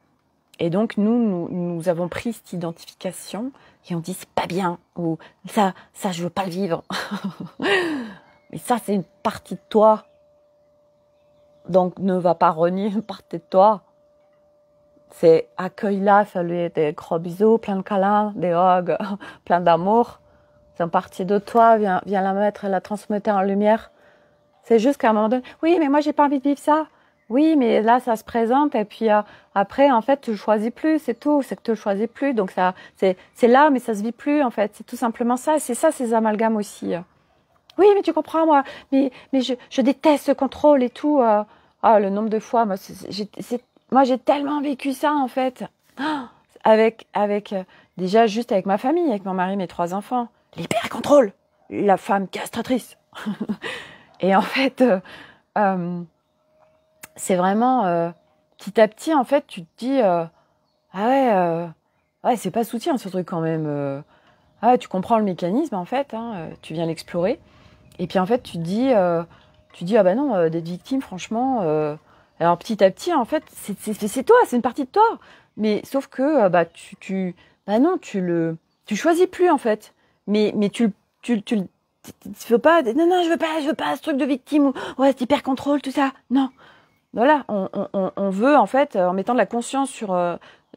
Et donc nous avons pris cette identification et on dit c'est pas bien ou ça je veux pas le vivre. Mais ça, c'est une partie de toi. Donc, ne va pas renier une partie de toi. C'est accueille-la, fais-lui des gros bisous, plein de câlins, des hugs, plein d'amour. C'est une partie de toi, viens la mettre, la transmettre en lumière. C'est juste qu'à un moment donné, oui, mais moi, j'ai pas envie de vivre ça. Oui, mais là, ça se présente et puis après, en fait, tu le choisis plus, c'est tout. C'est que tu le choisis plus. Donc, ça, c'est là, mais ça se vit plus, en fait. C'est tout simplement ça. C'est ça, ces amalgames aussi. Oui, mais tu comprends, moi, mais je déteste ce contrôle et tout. Le nombre de fois, moi, j'ai tellement vécu ça, en fait. Avec déjà, juste avec ma famille, avec mon mari, mes 3 enfants. L'hyper-contrôle, la femme castratrice. Et en fait, c'est vraiment, petit à petit, en fait, tu te dis, ouais, c'est pas soutien, ce truc, quand même. Tu comprends le mécanisme, en fait, tu viens l'explorer. Et puis en fait, tu dis ah bah non, d'être victime, franchement. Alors petit à petit, en fait, c'est toi, c'est une partie de toi. Mais sauf que tu choisis plus en fait. Mais tu veux pas. Non, je veux pas ce truc de victime ou ouais, cet hyper contrôle, tout ça. Non, voilà, on veut en fait, en mettant de la conscience sur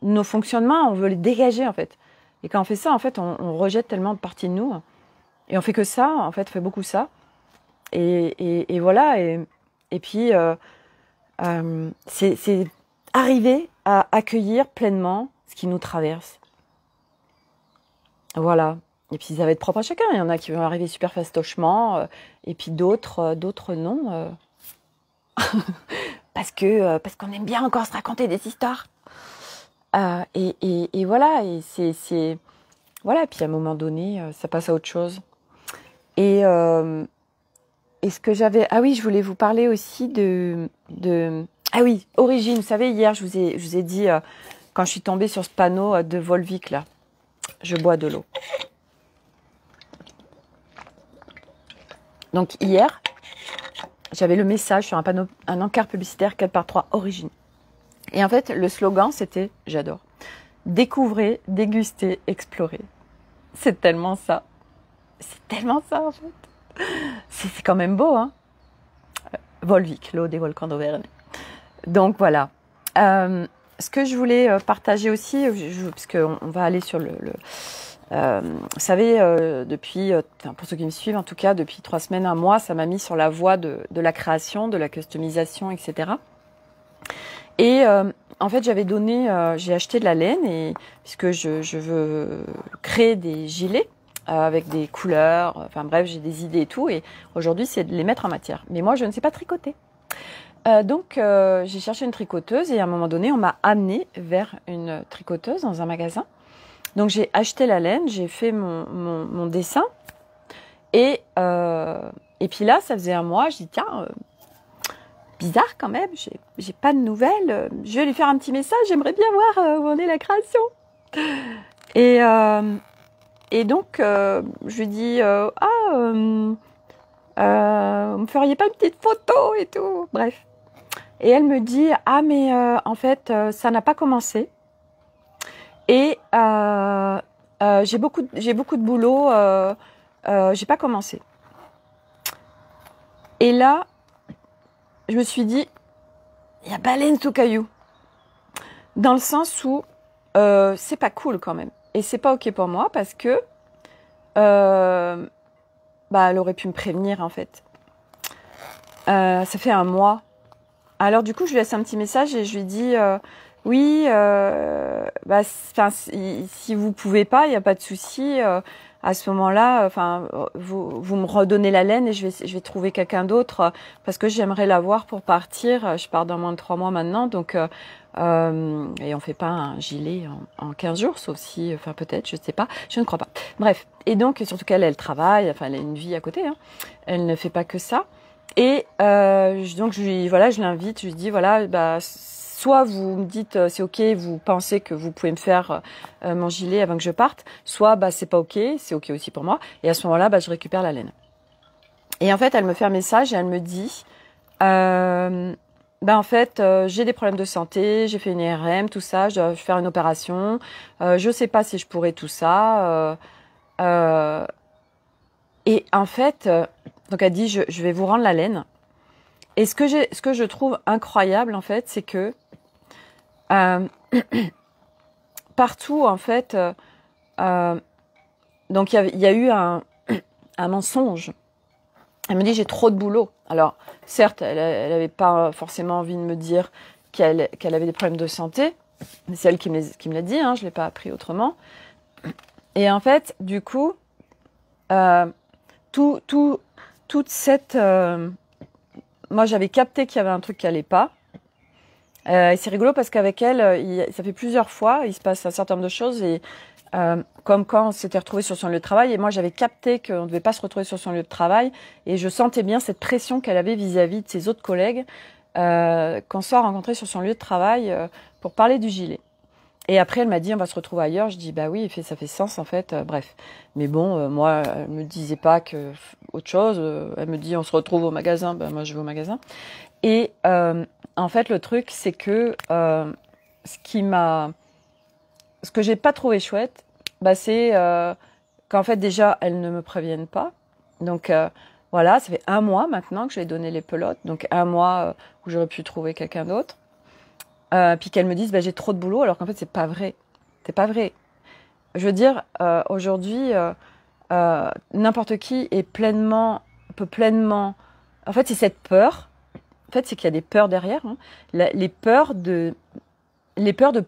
nos fonctionnements, on veut les dégager en fait. Et quand on fait ça, en fait, on rejette tellement de parties de nous. Et on fait que ça, en fait, on fait beaucoup ça. Et voilà. Et puis, c'est arriver à accueillir pleinement ce qui nous traverse. Voilà. Et puis, ça va être propre à chacun. Il y en a qui vont arriver super fastochement, et puis d'autres non. parce qu'on aime bien encore se raconter des histoires. Et voilà. Et c'est voilà. Puis à un moment donné, ça passe à autre chose. Et ce que j'avais... Ah oui, je voulais vous parler aussi Ah oui, origine. Vous savez, hier, je vous ai dit, quand je suis tombée sur ce panneau de Volvic, là, je bois de l'eau. Donc hier, j'avais le message sur un panneau, un encart publicitaire 4x3, origine. Et en fait, le slogan, c'était, j'adore, découvrez, dégustez, explorez. C'est tellement ça. C'est tellement ça, en fait. C'est quand même beau, hein. Volvic, l'eau des volcans d'Auvergne. Donc voilà. Ce que je voulais partager aussi, parce qu'on va aller sur vous savez, depuis, pour ceux qui me suivent, en tout cas, depuis 3 semaines, 1 mois, ça m'a mis sur la voie de la création, de la customisation, etc. Et en fait, j'ai acheté de la laine, puisque je veux créer des gilets avec des couleurs, enfin bref, j'ai des idées et tout, et aujourd'hui, c'est de les mettre en matière. Mais moi, je ne sais pas tricoter. Donc, j'ai cherché une tricoteuse, et à un moment donné, on m'a amené vers une tricoteuse dans un magasin. Donc, j'ai acheté la laine, j'ai fait mon dessin, et puis là, ça faisait 1 mois, je dis, tiens, bizarre quand même, j'ai pas de nouvelles, je vais lui faire un petit message, j'aimerais bien voir où en est la création. Et donc, je lui dis, vous me feriez pas une petite photo et tout, bref. Et elle me dit, mais en fait, ça n'a pas commencé. Et j'ai beaucoup de boulot, j'ai pas commencé. Et là, je me suis dit, il y a baleine sous caillou. dans le sens où c'est pas cool quand même. Et c'est pas ok pour moi parce que elle aurait pu me prévenir en fait. Ça fait un mois. Alors du coup, je lui laisse un petit message et je lui dis oui, si vous pouvez pas, il n'y a pas de souci. À ce moment-là, vous me redonnez la laine et je vais trouver quelqu'un d'autre parce que j'aimerais la voir pour partir. Je pars dans moins de 3 mois maintenant, donc et on fait pas un gilet en 15 jours, sauf si, peut-être, je sais pas, je ne crois pas. Bref, et donc surtout qu'elle, elle travaille, elle a une vie à côté, hein. Elle ne fait pas que ça. Et donc je l'invite, je lui dis soit vous me dites c'est ok, vous pensez que vous pouvez me faire mon gilet avant que je parte, soit c'est pas ok, c'est ok aussi pour moi. Et à ce moment-là, je récupère la laine. Et en fait, elle me fait un message et elle me dit j'ai des problèmes de santé, j'ai fait une IRM, tout ça, je dois faire une opération, je sais pas si je pourrais tout ça. Et en fait, donc elle dit je vais vous rendre la laine. Et ce que je trouve incroyable en fait, c'est que partout en fait, donc il y a eu un mensonge. Elle me dit j'ai trop de boulot. Alors certes, elle avait pas forcément envie de me dire qu'elle avait des problèmes de santé, mais c'est elle qui me l'a dit, hein, je l'ai pas appris autrement. Et en fait, du coup, toute cette moi, j'avais capté qu'il y avait un truc qui allait pas. Et c'est rigolo parce qu'avec elle, ça fait plusieurs fois, il se passe un certain nombre de choses. Et comme quand on s'était retrouvés sur son lieu de travail. Et moi, j'avais capté qu'on ne devait pas se retrouver sur son lieu de travail. Et je sentais bien cette pression qu'elle avait vis-à-vis de ses autres collègues qu'on soit rencontrés sur son lieu de travail pour parler du gilet. Et après, elle m'a dit, on va se retrouver ailleurs. Je dis, bah oui, ça fait sens, en fait. Bref. Mais bon, moi, elle me disait pas que autre chose. Elle me dit, on se retrouve au magasin. Ben, moi, je vais au magasin. Et en fait, le truc, c'est que ce que j'ai pas trouvé chouette, c'est qu'en fait, déjà, elles ne me préviennent pas. Donc, voilà, ça fait 1 mois maintenant que je lui ai donné les pelotes. Donc, 1 mois où j'aurais pu trouver quelqu'un d'autre. Puis qu'elles me disent j'ai trop de boulot, alors qu'en fait c'est pas vrai. C'est pas vrai. Je veux dire, aujourd'hui, n'importe qui peut pleinement. En fait, c'est cette peur. En fait, c'est qu'il y a des peurs derrière. Hein. Les peurs de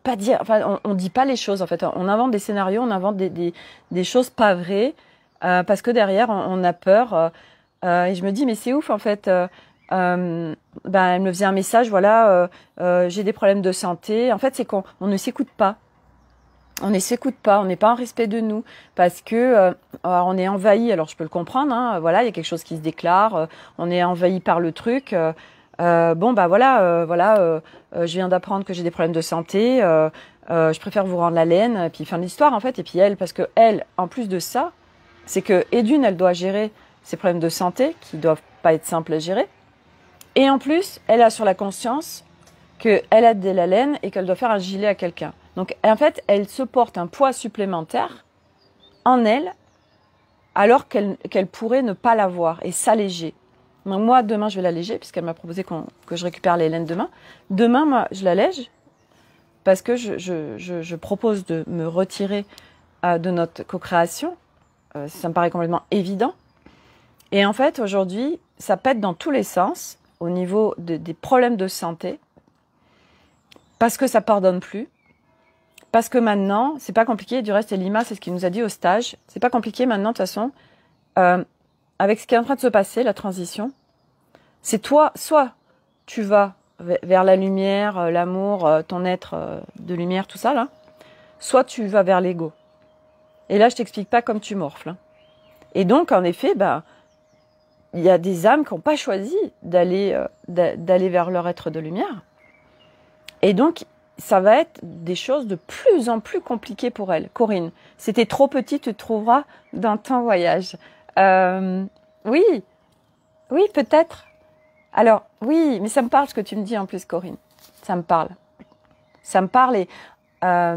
pas dire. Enfin, on dit pas les choses. En fait, on invente des scénarios, on invente des choses pas vraies parce que derrière on a peur. Et je me dis mais c'est ouf en fait. Elle me faisait un message, j'ai des problèmes de santé. En fait, c'est qu'on ne s'écoute pas. On ne s'écoute pas, on n'est pas en respect de nous parce que on est envahi. Alors je peux le comprendre, hein, il y a quelque chose qui se déclare, on est envahi par le truc. Je viens d'apprendre que j'ai des problèmes de santé. Je préfère vous rendre la laine. Puis fin de l'histoire en fait. Et puis elle, parce que elle, en plus de ça, c'est que d'une, elle doit gérer ses problèmes de santé qui doivent pas être simples à gérer. Et en plus, elle a sur la conscience qu'elle a de la laine et qu'elle doit faire un gilet à quelqu'un. Donc, en fait, elle se porte un poids supplémentaire en elle, alors qu'elle pourrait ne pas l'avoir et s'alléger. Donc, moi, demain, je vais l'alléger, puisqu'elle m'a proposé que je récupère les laines demain. Demain, moi, je l'allège, parce que je propose de me retirer de notre co-création. Ça me paraît complètement évident. Et en fait, aujourd'hui, ça pète dans tous les sens, au niveau des problèmes de santé, parce que ça pardonne plus, parce que maintenant, c'est pas compliqué, du reste, Elima, c'est ce qu'il nous a dit au stage, c'est pas compliqué maintenant, de toute façon, avec ce qui est en train de se passer, la transition, c'est toi, soit tu vas vers la lumière, l'amour, ton être de lumière, tout ça, là, soit tu vas vers l'ego. Et là, je t'explique pas comme tu morfles. Hein. Et donc, en effet, il y a des âmes qui n'ont pas choisi d'aller vers leur être de lumière. Et donc, ça va être des choses de plus en plus compliquées pour elles. Corinne, c'était trop petit, tu te trouveras dans ton voyage. Oui, peut-être. Alors, oui, mais ça me parle ce que tu me dis en plus, Corinne. Ça me parle. Ça me parle et... ça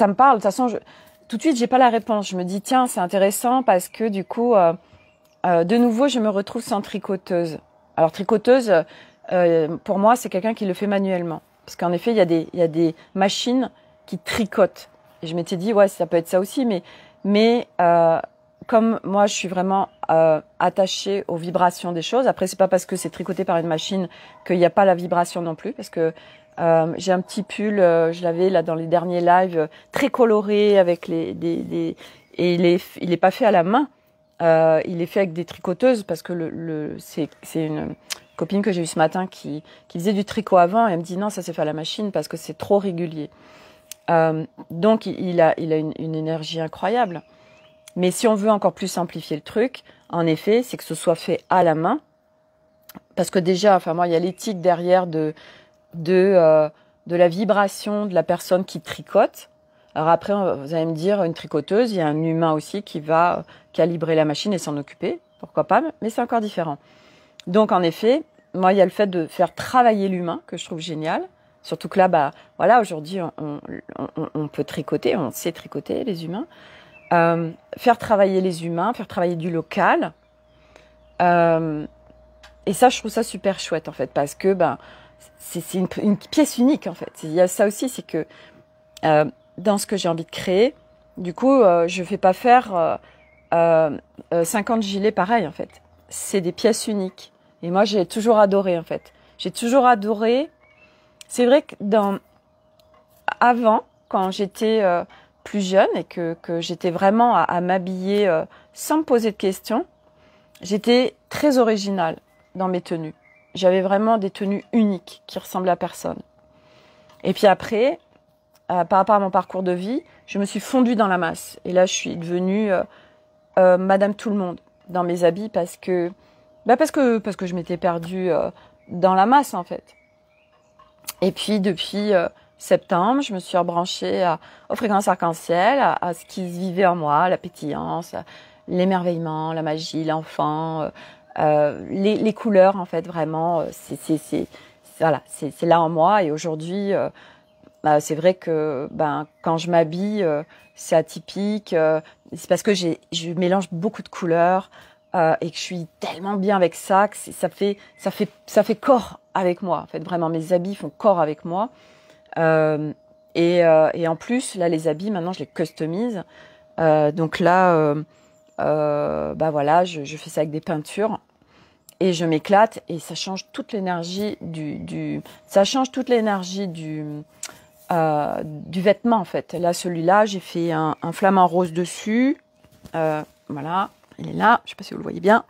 me parle. De toute façon, tout de suite, j'ai pas la réponse. Je me dis, tiens, c'est intéressant parce que du coup... de nouveau, je me retrouve sans tricoteuse. Alors, tricoteuse, pour moi, c'est quelqu'un qui le fait manuellement. Parce qu'en effet, il y a des machines qui tricotent. Et je m'étais dit, ouais, ça peut être ça aussi, mais comme moi, je suis vraiment attachée aux vibrations des choses. Après, c'est pas parce que c'est tricoté par une machine qu'il n'y a pas la vibration non plus, parce que j'ai un petit pull, je l'avais là dans les derniers lives, très coloré avec et il est pas fait à la main. Il est fait avec des tricoteuses parce que c'est une copine que j'ai eue ce matin qui faisait du tricot avant et elle me dit non, ça c'est fait à la machine parce que c'est trop régulier. Donc il a une énergie incroyable. Mais si on veut encore plus simplifier le truc, en effet, c'est que ce soit fait à la main. Parce que déjà, enfin moi, il y a l'éthique derrière de la vibration de la personne qui tricote. Alors après, vous allez me dire, une tricoteuse, il y a un humain aussi qui va calibrer la machine et s'en occuper. Pourquoi pas, mais c'est encore différent. Donc en effet, moi, il y a le fait de faire travailler l'humain que je trouve génial. Surtout que là, bah, voilà, aujourd'hui, on peut tricoter, on sait tricoter, les humains. Faire travailler les humains, faire travailler du local. Et ça, je trouve ça super chouette, en fait, parce que ben, c'est une pièce unique, en fait. Il y a ça aussi, c'est que dans ce que j'ai envie de créer, du coup, je ne fais pas faire 50 gilets pareils, en fait. C'est des pièces uniques. Et moi, j'ai toujours adoré, en fait. J'ai toujours adoré. C'est vrai que avant, quand j'étais plus jeune et que j'étais vraiment à m'habiller sans me poser de questions, j'étais très originale dans mes tenues. J'avais vraiment des tenues uniques qui ressemblaient à personne. Et puis après, par rapport à mon parcours de vie, je me suis fondue dans la masse. Et là, je suis devenue Madame Tout le Monde dans mes habits parce que je m'étais perdue dans la masse, en fait. Et puis, depuis septembre, je me suis rebranchée aux fréquences arc-en-ciel, à ce qui vivait en moi, la pétillance, l'émerveillement, la magie, l'enfant, les couleurs, en fait, vraiment, voilà, c'est là en moi. Et aujourd'hui, c'est vrai que quand je m'habille, c'est atypique. C'est parce que je mélange beaucoup de couleurs et que je suis tellement bien avec ça que ça fait corps avec moi. En fait, vraiment, mes habits font corps avec moi. Et en plus, là, les habits, maintenant, je les customise. Donc là, voilà, je fais ça avec des peintures et je m'éclate et ça change toute l'énergie ça change toute l'énergie du vêtement, en fait. Là, celui-là, j'ai fait un flamant rose dessus. Voilà, il est là. Je sais pas si vous le voyez bien.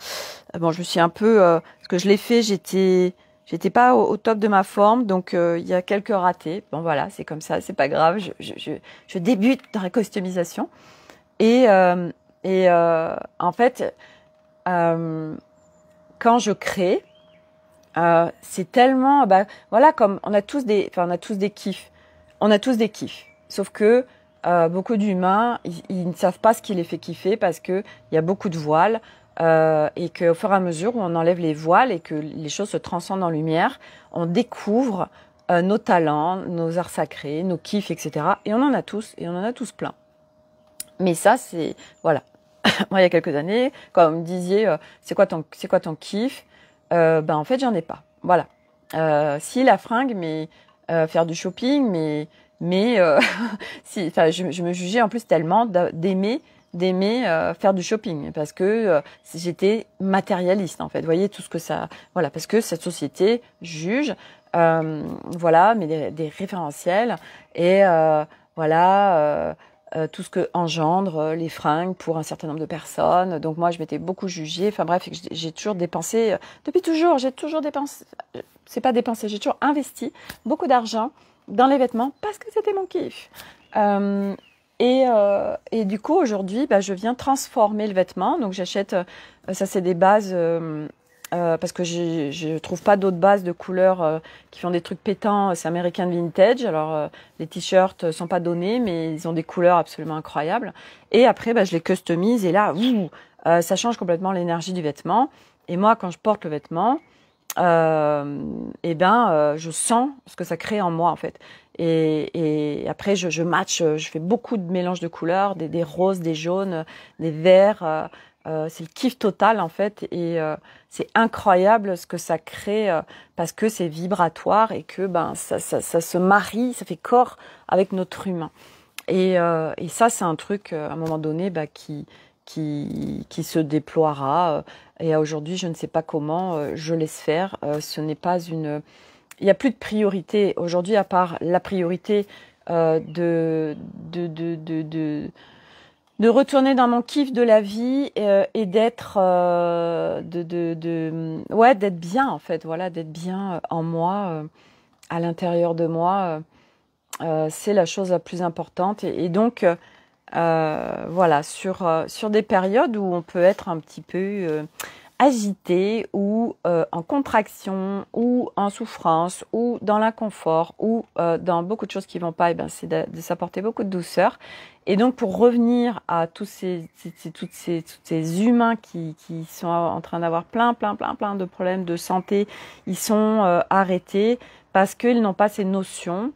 Bon, je me suis un peu, parce que je l'ai fait, j'étais pas au top de ma forme, donc il y a quelques ratés. Bon, voilà, c'est comme ça, c'est pas grave. Je débute dans la customisation et en fait, quand je crée, c'est tellement, voilà, comme on a tous des kiffs. On a tous des kiffs. Sauf que beaucoup d'humains, ils ne savent pas ce qui les fait kiffer parce que il y a beaucoup de voiles et qu'au fur et à mesure où on enlève les voiles et que les choses se transcendent en lumière, on découvre nos talents, nos arts sacrés, nos kiffs, etc. Et on en a tous, et on en a tous plein. Mais ça, c'est, voilà. Moi, il y a quelques années, quand vous me disiez, c'est quoi ton kiff? En fait, j'en ai pas. Voilà. Si la fringue, mais faire du shopping, mais si, enfin, je me jugeais en plus tellement d'aimer faire du shopping parce que j'étais matérialiste, en fait. Vous voyez tout ce que ça, voilà, parce que cette société juge, voilà, mais des référentiels et voilà. Tout ce que engendre les fringues pour un certain nombre de personnes. Donc moi, je m'étais beaucoup jugée. Enfin bref, j'ai toujours dépensé, depuis toujours, j'ai toujours dépensé, c'est pas dépensé, j'ai toujours investi beaucoup d'argent dans les vêtements parce que c'était mon kiff. Et du coup, aujourd'hui, je viens transformer le vêtement. Donc j'achète, ça c'est des bases... parce que je trouve pas d'autres bases de couleurs qui font des trucs pétants, c'est American Vintage. Alors les t-shirts sont pas donnés, mais ils ont des couleurs absolument incroyables. Et après, je les customise et là, ça change complètement l'énergie du vêtement. Et moi, quand je porte le vêtement, je sens ce que ça crée en moi, en fait. Et après, je match, je fais beaucoup de mélanges de couleurs, des roses, des jaunes, des verts. c'est le kiff total en fait, et c'est incroyable ce que ça crée parce que c'est vibratoire et que ça se marie, ça fait corps avec notre humain. Et ça, c'est un truc à un moment donné qui se déploiera. Et aujourd'hui, je ne sais pas comment je laisse faire. Ce n'est pas une. Il n'y a plus de priorité aujourd'hui à part la priorité de retourner dans mon kiff de la vie et d'être d'être bien en fait, voilà, d'être bien en moi, à l'intérieur de moi, c'est la chose la plus importante et donc voilà, sur des périodes où on peut être un petit peu agité ou en contraction ou en souffrance ou dans l'inconfort ou dans beaucoup de choses qui vont pas, et ben c'est de s'apporter beaucoup de douceur. Et donc pour revenir à tous toutes ces humains qui sont en train d'avoir plein de problèmes de santé, ils sont arrêtés parce qu'ils n'ont pas ces notions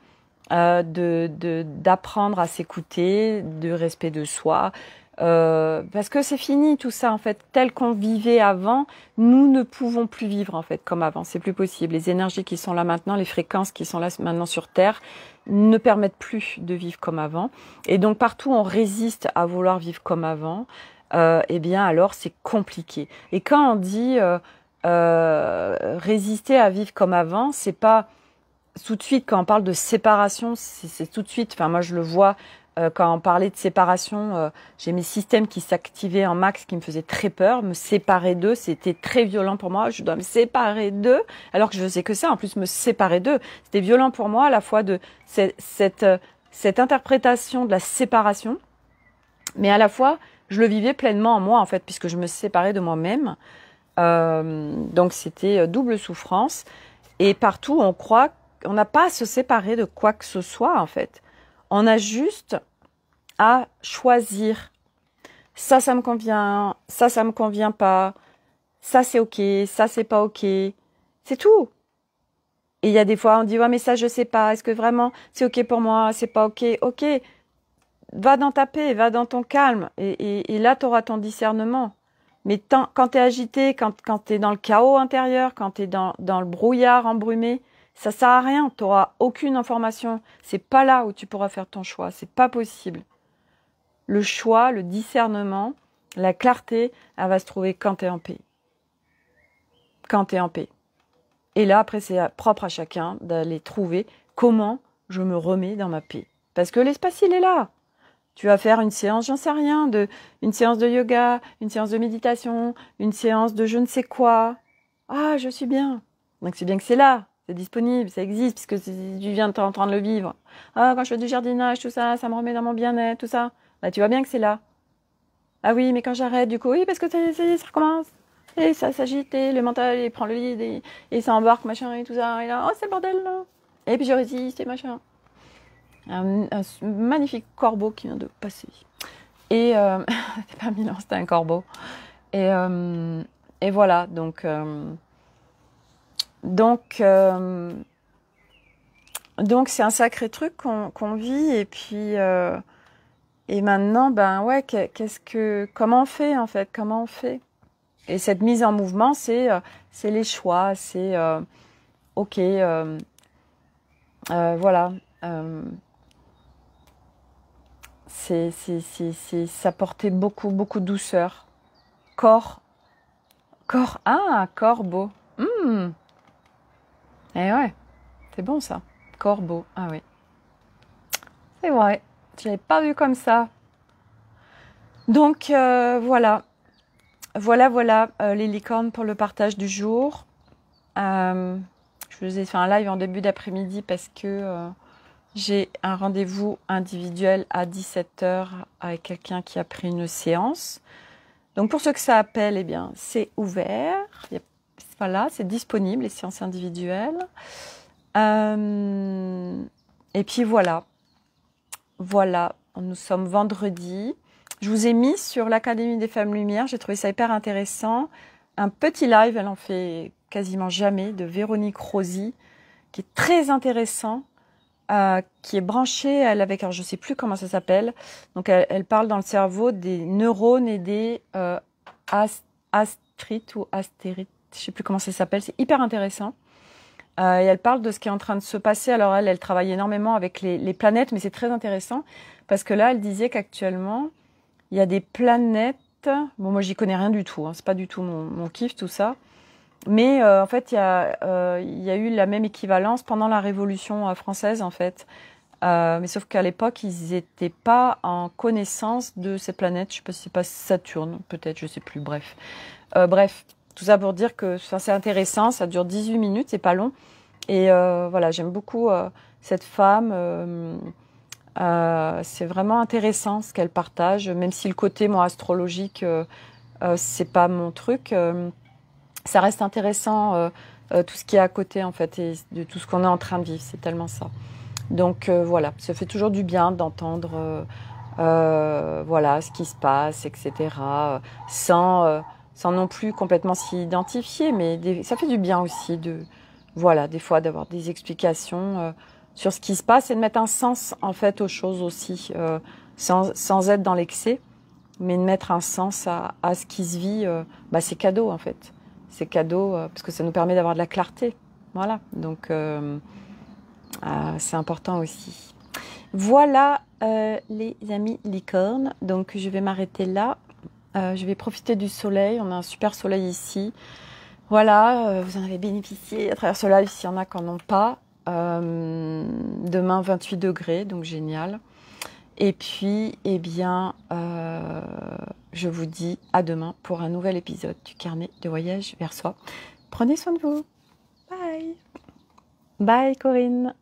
d'apprendre à s'écouter, de respect de soi, parce que c'est fini tout ça en fait, tel qu'on vivait avant, nous ne pouvons plus vivre en fait comme avant, c'est plus possible. Les énergies qui sont là maintenant, les fréquences qui sont là maintenant sur Terre ne permettent plus de vivre comme avant, et donc partout on résiste à vouloir vivre comme avant, eh bien alors c'est compliqué. Et quand on dit résister à vivre comme avant, c'est pas tout de suite, quand on parle de séparation, c'est tout de suite, enfin moi je le vois, quand on parlait de séparation, j'ai mes systèmes qui s'activaient en max, qui me faisaient très peur. Me séparer d'eux, c'était très violent pour moi. Je dois me séparer d'eux, alors que je faisais que ça. En plus, me séparer d'eux, c'était violent pour moi, à la fois de cette interprétation de la séparation, mais à la fois, je le vivais pleinement en moi, en fait, puisque je me séparais de moi-même. Donc c'était double souffrance. Et partout, on croit qu'on n'a pas à se séparer de quoi que ce soit, en fait. On a juste à choisir. Ça me convient. Ça me convient pas. Ça, c'est OK. Ça, c'est pas OK. C'est tout. Et il y a des fois, on dit, ouais, mais ça, je sais pas. Est-ce que vraiment, c'est OK pour moi? C'est pas OK. OK. Va dans ta paix, va dans ton calme. Et là, tu auras ton discernement. Mais quand tu es agité, quand tu es dans le chaos intérieur, quand tu es dans le brouillard embrumé, ça sert à rien, tu n'auras aucune information. C'est pas là où tu pourras faire ton choix, c'est pas possible. Le choix, le discernement, la clarté, elle va se trouver quand tu es en paix. Quand tu es en paix. Et là, après, c'est propre à chacun d'aller trouver comment je me remets dans ma paix. Parce que l'espace, il est là. Tu vas faire une séance, j'en sais rien, une séance de yoga, une séance de méditation, une séance de je ne sais quoi. Ah, je suis bien. Donc c'est bien que c'est là, c'est disponible, ça existe, puisque tu viens en train de le vivre. Ah, quand je fais du jardinage, tout ça, ça me remet dans mon bien-être, tout ça. Bah, tu vois bien que c'est là. Ah oui, mais quand j'arrête, du coup, oui, parce que ça recommence. Et ça s'agite, et le mental, il prend le lead, et ça embarque, machin, et tout ça. Et là, oh, c'est le bordel, là. Et puis je résiste, et machin. Un magnifique corbeau qui vient de passer. Et c'était pas Milan, c'était un corbeau. Et voilà, donc c'est un sacré truc qu'on vit. Et puis et maintenant, ben ouais, comment on fait en fait, comment on fait? Et cette mise en mouvement, c'est les choix, c'est ok, voilà. C'est s'apporter beaucoup de douceur. Corps, corbeau. Eh ouais, c'est bon ça. Corbeau, ah oui. C'est vrai, je l'avais pas vu comme ça. Donc voilà. Voilà les licornes pour le partage du jour. Je vous ai fait un live en début d'après-midi parce que j'ai un rendez-vous individuel à 17h avec quelqu'un qui a pris une séance. Donc pour ceux que ça appelle, eh bien c'est ouvert. Voilà, c'est disponible, les séances individuelles. Et puis voilà, nous sommes vendredi. Je vous ai mis sur l'Académie des Femmes Lumière, j'ai trouvé ça hyper intéressant. Un petit live, elle en fait quasiment jamais, de Véronique Rosy, qui est très intéressant, qui est branchée, elle avec, alors je sais plus comment ça s'appelle. Donc elle parle dans le cerveau des neurones et des Astérite ou Astérite, je ne sais plus comment ça s'appelle, c'est hyper intéressant. Et elle parle de ce qui est en train de se passer. Alors elle travaille énormément avec les planètes, mais c'est très intéressant parce que là, elle disait qu'actuellement, il y a des planètes. Bon, moi, j'y connais rien du tout. Hein, c'est pas du tout mon kiff, tout ça. Mais en fait, il y a eu la même équivalence pendant la Révolution française, en fait. Mais sauf qu'à l'époque, ils n'étaient pas en connaissance de ces planètes. Je sais pas si c'est pas Saturne, peut-être, je sais plus. Bref, tout ça pour dire que c'est intéressant. Ça dure 18 minutes, c'est pas long. Et voilà, j'aime beaucoup cette femme. C'est vraiment intéressant ce qu'elle partage, même si le côté moi astrologique, c'est pas mon truc. Ça reste intéressant tout ce qui est à côté en fait et de tout ce qu'on est en train de vivre. C'est tellement ça. Donc voilà, ça fait toujours du bien d'entendre voilà ce qui se passe, etc. Sans non plus complètement s'y identifier, mais ça fait du bien aussi de voilà des fois d'avoir des explications sur ce qui se passe et de mettre un sens en fait aux choses aussi, sans être dans l'excès, mais de mettre un sens à ce qui se vit. C'est cadeau en fait, c'est cadeau parce que ça nous permet d'avoir de la clarté. Voilà, donc c'est important aussi. Voilà les amis licornes, donc je vais m'arrêter là. Je vais profiter du soleil, on a un super soleil ici. Voilà, vous en avez bénéficié à travers ce live s'il y en a qui n'en ont pas. Demain 28 degrés, donc génial. Et puis, eh bien, je vous dis à demain pour un nouvel épisode du carnet de voyage vers soi. Prenez soin de vous. Bye. Bye Corinne.